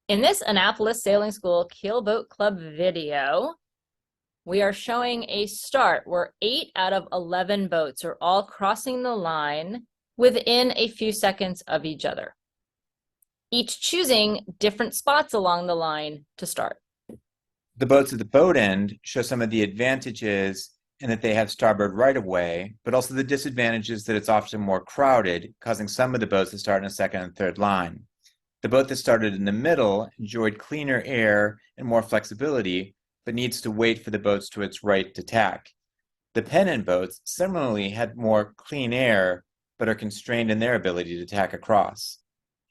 In this Annapolis Sailing School KeelBoat Club video, we are showing a start where 8 out of 11 boats are all crossing the line within a few seconds of each other, each choosing different spots along the line to start. The boats at the boat end show some of the advantages in that they have starboard right-of-way, but also the disadvantages that it's often more crowded, causing some of the boats to start in a second and third line. The boat that started in the middle enjoyed cleaner air and more flexibility, but needs to wait for the boats to its right to tack. The pennant boats similarly had more clean air, but are constrained in their ability to tack across.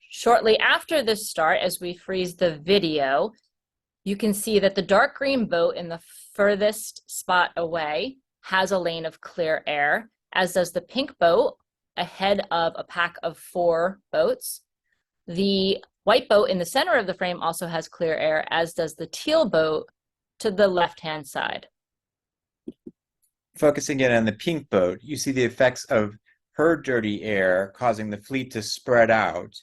Shortly after this start, as we freeze the video, you can see that the dark green boat in the furthest spot away has a lane of clear air, as does the pink boat ahead of a pack of 4 boats. The white boat in the center of the frame also has clear air, as does the teal boat to the left-hand side. Focusing in on the pink boat, you see the effects of her dirty air causing the fleet to spread out,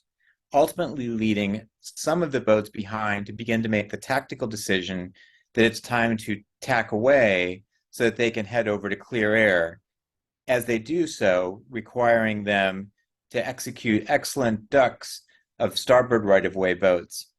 ultimately leading some of the boats behind to begin to make the tactical decision that it's time to tack away so that they can head over to clear air. As they do so, requiring them to execute excellent ducks of starboard right-of-way boats.